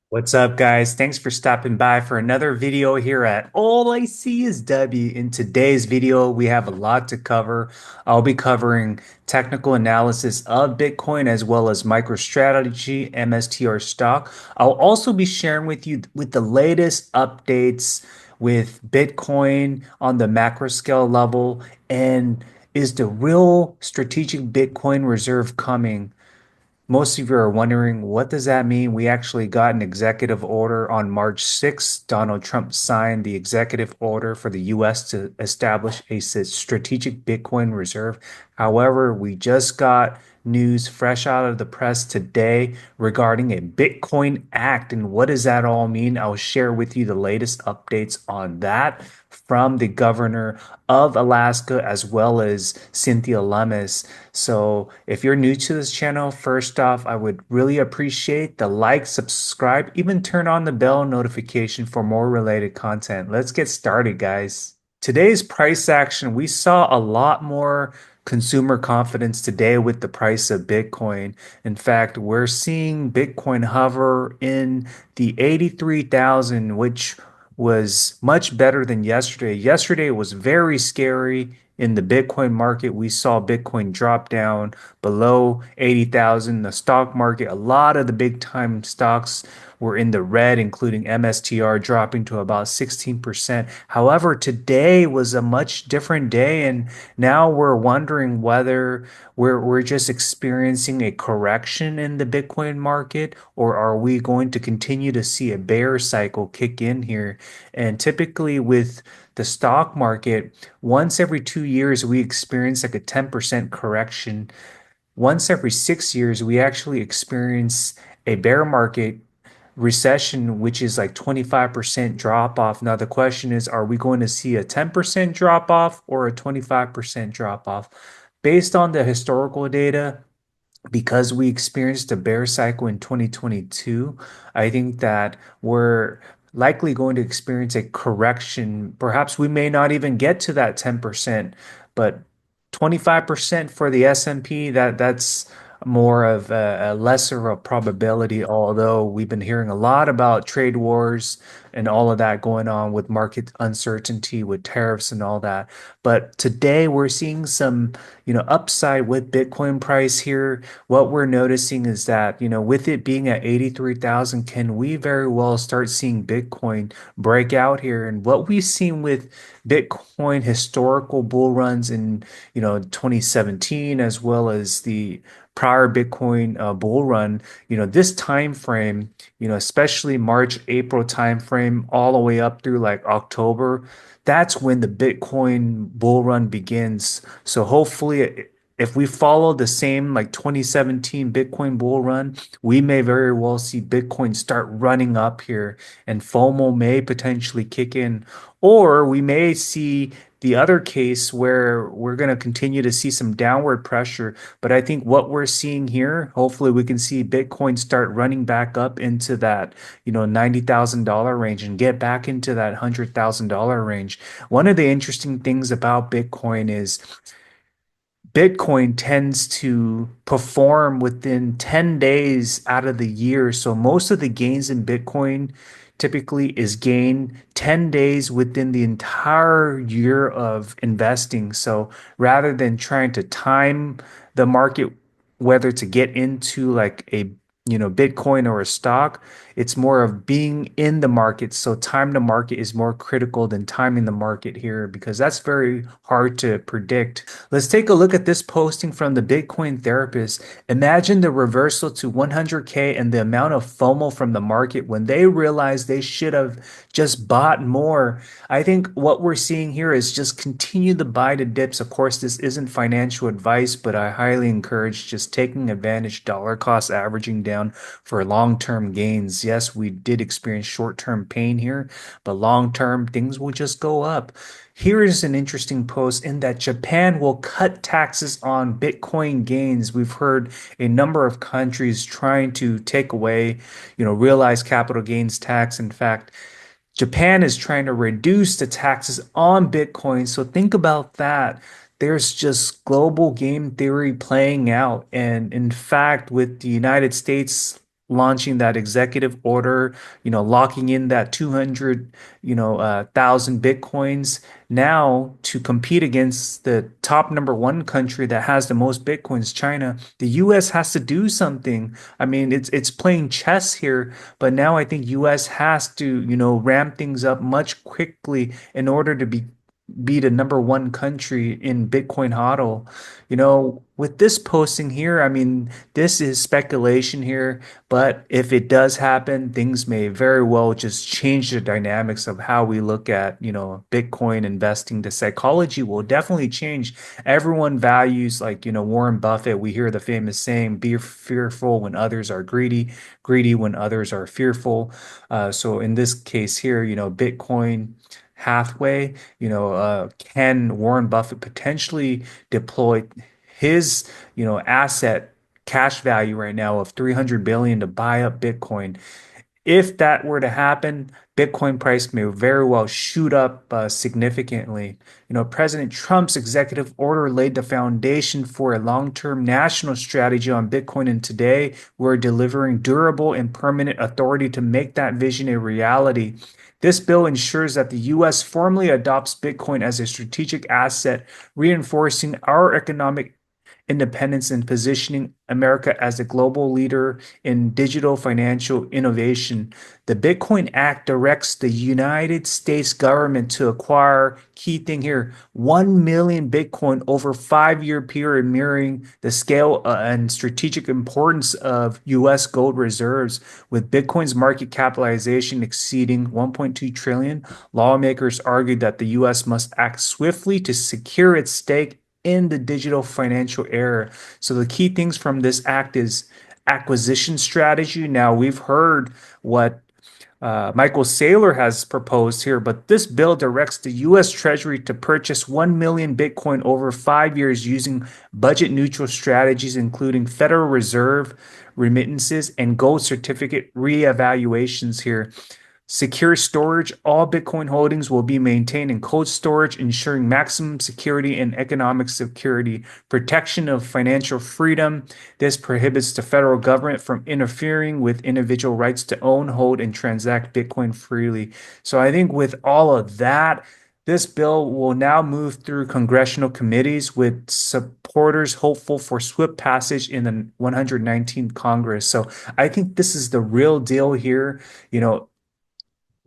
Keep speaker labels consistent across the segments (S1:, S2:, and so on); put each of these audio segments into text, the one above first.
S1: What's up, guys? Thanks for stopping by for another video here at All I See is W. In today's video, we have a lot to cover. I'll be covering technical analysis of Bitcoin as well as MicroStrategy, MSTR stock. I'll also be sharing with you with the latest updates with Bitcoin on the macro scale level and is the real strategic Bitcoin reserve coming? Most of you are wondering, what does that mean? We actually got an executive order on March 6th. Donald Trump signed the executive order for the US to establish a strategic Bitcoin reserve. However, we just got news fresh out of the press today regarding a Bitcoin Act. And what does that all mean? I'll share with you the latest updates on that from the governor of Alaska as well as Cynthia Lummis. So if you're new to this channel, first off, I would really appreciate the like, subscribe, even turn on the bell notification for more related content. Let's get started, guys. Today's price action, we saw a lot more consumer confidence today with the price of Bitcoin. In fact, we're seeing Bitcoin hover in the 83,000, which was much better than yesterday. Yesterday was very scary in the Bitcoin market. We saw Bitcoin drop down below 80,000. The stock market, a lot of the big time stocks were in the red, including MSTR dropping to about 16%. However, today was a much different day, and now we're wondering whether we're just experiencing a correction in the Bitcoin market, or are we going to continue to see a bear cycle kick in here? And typically with the stock market, once every 2 years, we experience like a 10% correction. Once every 6 years, we actually experience a bear market recession, which is like 25% drop off. Now, the question is, are we going to see a 10% drop off or a 25% drop off? Based on the historical data, because we experienced a bear cycle in 2022, I think that we're likely going to experience a correction. Perhaps we may not even get to that 10%, but 25% for the S&P, that's more of a lesser of a probability, although we've been hearing a lot about trade wars and all of that going on with market uncertainty, with tariffs and all that. But today we're seeing some, upside with Bitcoin price here. What we're noticing is that, with it being at 83,000, can we very well start seeing Bitcoin break out here? And what we've seen with Bitcoin historical bull runs in, 2017, as well as the prior Bitcoin bull run, this time frame, especially March, April time frame, all the way up through like October, that's when the Bitcoin bull run begins. So hopefully, if we follow the same like 2017 Bitcoin bull run, we may very well see Bitcoin start running up here and FOMO may potentially kick in. Or we may see the other case where we're going to continue to see some downward pressure. But I think what we're seeing here, hopefully we can see Bitcoin start running back up into that, $90,000 range and get back into that $100,000 range. One of the interesting things about Bitcoin is Bitcoin tends to perform within 10 days out of the year. So most of the gains in Bitcoin typically is gained 10 days within the entire year of investing. So rather than trying to time the market, whether to get into like a Bitcoin or a stock, it's more of being in the market. So time to market is more critical than timing the market here because that's very hard to predict. Let's take a look at this posting from the Bitcoin therapist. Imagine the reversal to 100K and the amount of FOMO from the market when they realize they should have just bought more. I think what we're seeing here is just continue to buy the dips. Of course, this isn't financial advice, but I highly encourage just taking advantage, dollar cost averaging down for long-term gains. Yes, we did experience short-term pain here, but long-term things will just go up. Here is an interesting post in that Japan will cut taxes on Bitcoin gains. We've heard a number of countries trying to take away, realized capital gains tax. In fact, Japan is trying to reduce the taxes on Bitcoin. So think about that. There's just global game theory playing out. And in fact, with the United States launching that executive order, locking in that 200, thousand Bitcoins now to compete against the top number one country that has the most Bitcoins, China. The US has to do something. I mean, it's playing chess here, but now I think US has to, ramp things up much quickly in order to be the number one country in Bitcoin hodl. With this posting here, I mean, this is speculation here, but if it does happen, things may very well just change the dynamics of how we look at, Bitcoin investing. The psychology will definitely change. Everyone values, like, Warren Buffett. We hear the famous saying, be fearful when others are greedy, greedy when others are fearful. So in this case here, Bitcoin Hathaway, can Warren Buffett potentially deploy his, asset cash value right now of 300 billion to buy up Bitcoin? If that were to happen, Bitcoin price may very well shoot up significantly. President Trump's executive order laid the foundation for a long-term national strategy on Bitcoin, and today we're delivering durable and permanent authority to make that vision a reality. This bill ensures that the U.S. formally adopts Bitcoin as a strategic asset, reinforcing our economic independence and positioning America as a global leader in digital financial innovation. The Bitcoin Act directs the United States government to acquire, key thing here, 1 million Bitcoin over 5-year period, mirroring the scale and strategic importance of U.S. gold reserves. With Bitcoin's market capitalization exceeding 1.2 trillion, lawmakers argued that the U.S. must act swiftly to secure its stake in the digital financial era. So the key things from this act is acquisition strategy. Now we've heard what Michael Saylor has proposed here, but this bill directs the U.S. Treasury to purchase 1 million Bitcoin over 5 years using budget neutral strategies, including Federal Reserve remittances and gold certificate reevaluations here. Secure storage. All Bitcoin holdings will be maintained in cold storage, ensuring maximum security and economic security. Protection of financial freedom. This prohibits the federal government from interfering with individual rights to own, hold, and transact Bitcoin freely. So I think with all of that, this bill will now move through congressional committees with supporters hopeful for swift passage in the 119th Congress. So I think this is the real deal here.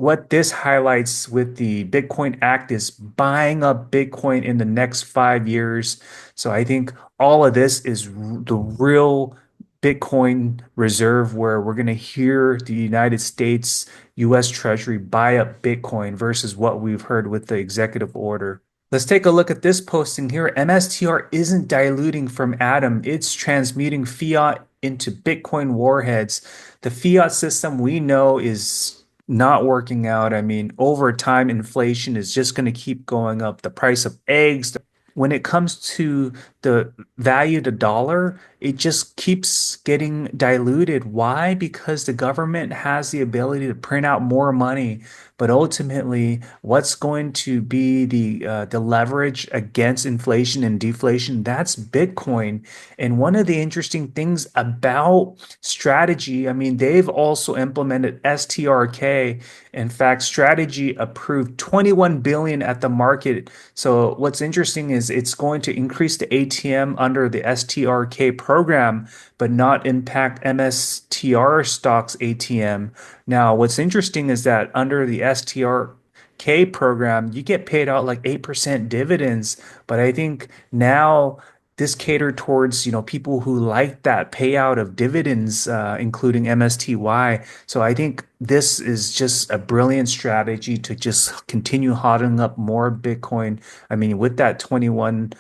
S1: What this highlights with the Bitcoin Act is buying up Bitcoin in the next 5 years. So I think all of this is the real Bitcoin reserve where we're going to hear the United States US Treasury buy up Bitcoin versus what we've heard with the executive order. Let's take a look at this posting here. MSTR isn't diluting from Atom, it's transmuting fiat into Bitcoin warheads. The fiat system we know is not working out. I mean, over time, inflation is just going to keep going up. The price of eggs, when it comes to the value of the dollar, it just keeps getting diluted. Why? Because the government has the ability to print out more money. But ultimately, what's going to be the leverage against inflation and deflation? That's Bitcoin. And one of the interesting things about strategy, I mean, they've also implemented STRK. In fact, strategy approved 21 billion at the market. So what's interesting is it's going to increase the ATM under the STRK program, but not impact MSTR stocks ATM. Now, what's interesting is that under the STRK program, you get paid out like 8% dividends. But I think now this catered towards, people who like that payout of dividends, including MSTY. So I think this is just a brilliant strategy to just continue hodling up more Bitcoin. I mean, with that 21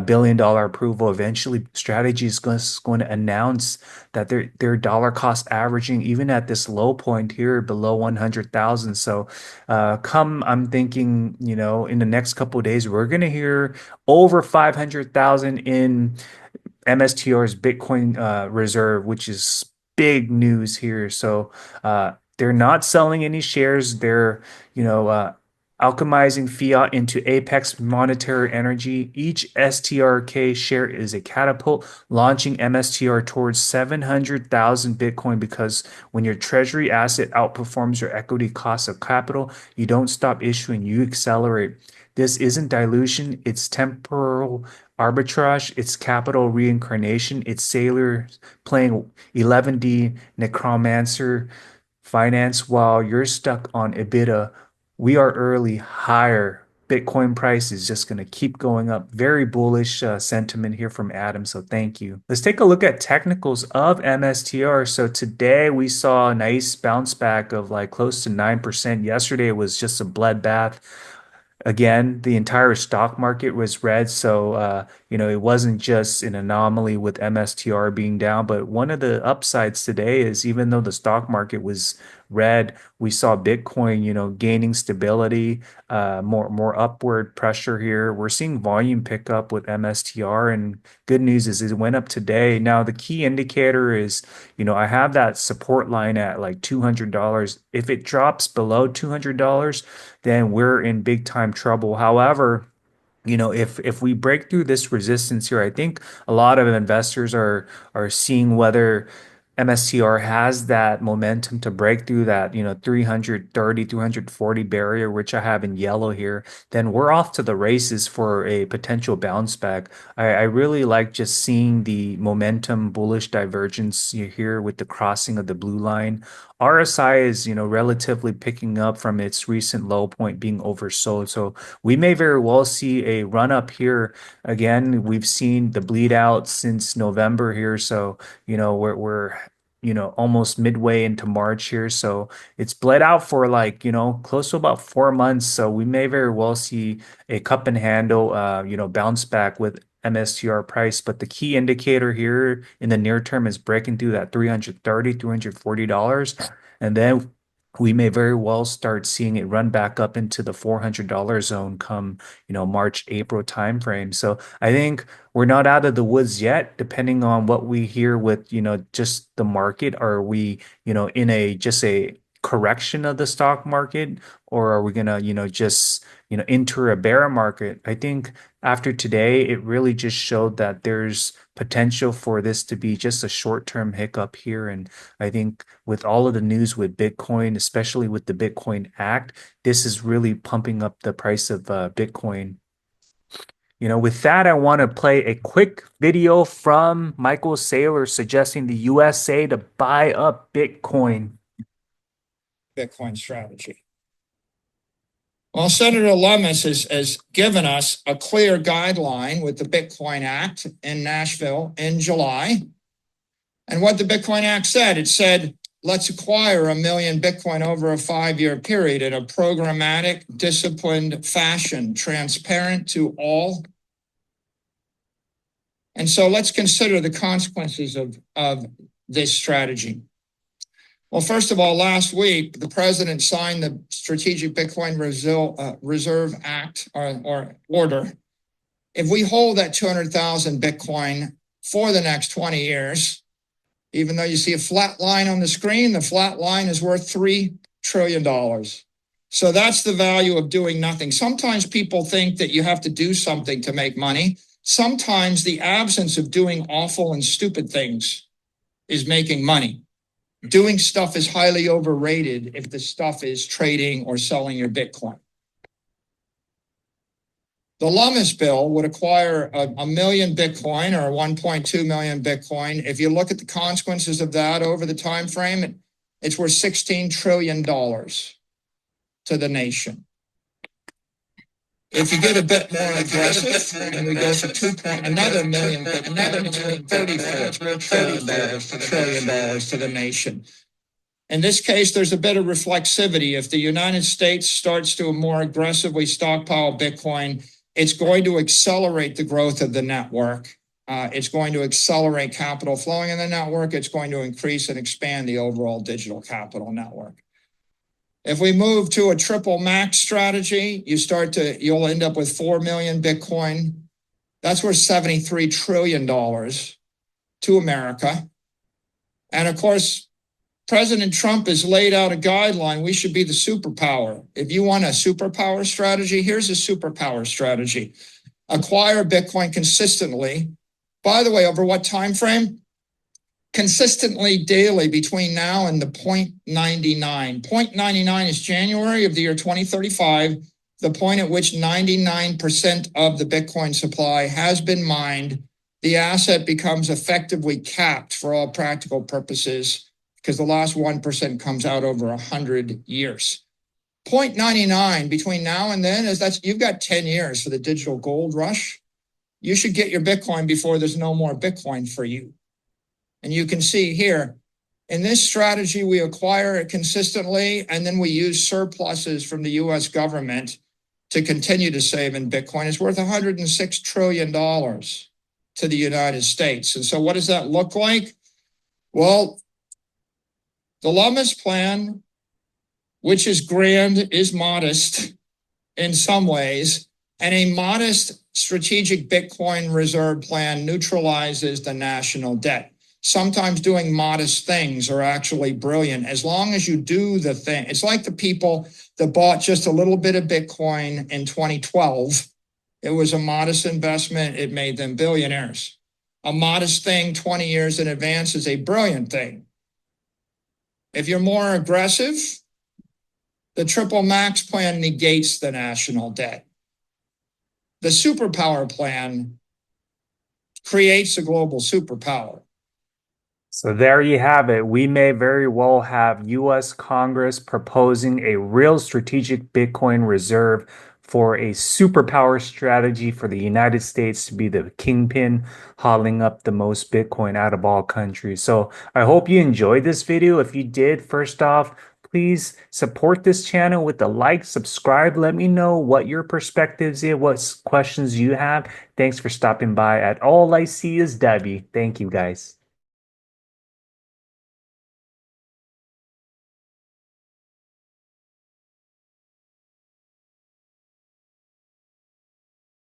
S1: billion dollar approval, eventually strategy is going to announce that their dollar cost averaging even at this low point here below 100,000. So come, I'm thinking, in the next couple of days, we're going to hear over 500,000 in MSTR's Bitcoin reserve, which is big news here. So they're not selling any shares. They're, you know, uh, alchemizing fiat into apex monetary energy. Each STRK share is a catapult launching MSTR towards 700,000 Bitcoin because when your treasury asset outperforms your equity cost of capital, you don't stop issuing, you accelerate. This isn't dilution, it's temporal arbitrage, it's capital reincarnation, it's Saylor playing 11D necromancer finance while you're stuck on EBITDA. We are early, higher. Bitcoin price is just going to keep going up. Very bullish sentiment here from Adam. So thank you. Let's take a look at technicals of MSTR. So today we saw a nice bounce back of like close to 9%. Yesterday it was just a bloodbath. Again, the entire stock market was red. So, it wasn't just an anomaly with MSTR being down, but one of the upsides today is even though the stock market was red, we saw Bitcoin, gaining stability, more upward pressure here. We're seeing volume pick up with MSTR, and good news is it went up today. Now, the key indicator is, I have that support line at like $200. If it drops below $200, then we're in big time trouble. However, if we break through this resistance here, I think a lot of investors are seeing whether MSTR has that momentum to break through that, 330, 340 barrier, which I have in yellow here, then we're off to the races for a potential bounce back. I really like just seeing the momentum bullish divergence here with the crossing of the blue line. RSI is, relatively picking up from its recent low point being oversold. So we may very well see a run up here. Again, we've seen the bleed out since November here. So, we're almost midway into March here. So it's bled out for like, close to about 4 months. So we may very well see a cup and handle, bounce back with MSTR price. But the key indicator here in the near term is breaking through that $330, $340. And then we may very well start seeing it run back up into the $400 zone come, March, April timeframe. So I think we're not out of the woods yet, depending on what we hear with, just the market. Are we, in a just a correction of the stock market, or are we gonna, just, enter a bear market? I think after today, it really just showed that there's potential for this to be just a short-term hiccup here. And I think with all of the news with Bitcoin, especially with the Bitcoin Act, this is really pumping up the price of Bitcoin. With that, I want to play a quick video from Michael Saylor suggesting the USA to buy up Bitcoin.
S2: Bitcoin strategy. Well, Senator Lummis has given us a clear guideline with the Bitcoin Act in Nashville in July. And what the Bitcoin Act said, it said, let's acquire 1 million Bitcoin over a 5-year period in a programmatic, disciplined fashion, transparent to all. And so let's consider the consequences of this strategy. Well, first of all, last week, the president signed the Strategic Bitcoin Reserve Act or order. If we hold that 200,000 Bitcoin for the next 20 years, even though you see a flat line on the screen, the flat line is worth $3 trillion. So that's the value of doing nothing. Sometimes people think that you have to do something to make money. Sometimes the absence of doing awful and stupid things is making money. Doing stuff is highly overrated if the stuff is trading or selling your Bitcoin. The Lummis bill would acquire a million Bitcoin or 1.2 million Bitcoin. If you look at the consequences of that over the time frame, it's worth $16 trillion to the nation. If you get a bit more aggressive and we go for another million, $34 trillion to the nation. In this case, there's a bit of reflexivity. If the United States starts to more aggressively stockpile Bitcoin, it's going to accelerate the growth of the network. It's going to accelerate capital flowing in the network. It's going to increase and expand the overall digital capital network. If we move to a triple max strategy, you'll end up with 4 million Bitcoin. That's worth $73 trillion to America. And of course, President Trump has laid out a guideline. We should be the superpower. If you want a superpower strategy, here's a superpower strategy. Acquire Bitcoin consistently. By the way, over what time frame? Consistently daily between now and the 0.99. 0.99 is January of the year 2035, the point at which 99% of the Bitcoin supply has been mined. The asset becomes effectively capped for all practical purposes because the last 1% comes out over 100 years. 0.99 between now and then you've got 10 years for the digital gold rush. You should get your Bitcoin before there's no more Bitcoin for you. And you can see here, in this strategy, we acquire it consistently, and then we use surpluses from the US government to continue to save in Bitcoin. It's worth $106 trillion to the United States. And so what does that look like? Well, the Lummis plan, which is grand, is modest in some ways, and a modest strategic Bitcoin reserve plan neutralizes the national debt. Sometimes doing modest things are actually brilliant as long as you do the thing. It's like the people that bought just a little bit of Bitcoin in 2012. It was a modest investment. It made them billionaires. A modest thing 20 years in advance is a brilliant thing. If you're more aggressive, the triple max plan negates the national debt. The superpower plan creates a global superpower.
S1: So there you have it. We may very well have US Congress proposing a real strategic Bitcoin reserve for a superpower strategy for the United States to be the kingpin, hodling up the most Bitcoin out of all countries. So I hope you enjoyed this video. If you did, first off, please support this channel with a like, subscribe. Let me know what your perspectives is, what questions you have. Thanks for stopping by at All I See Is W. Thank you, guys.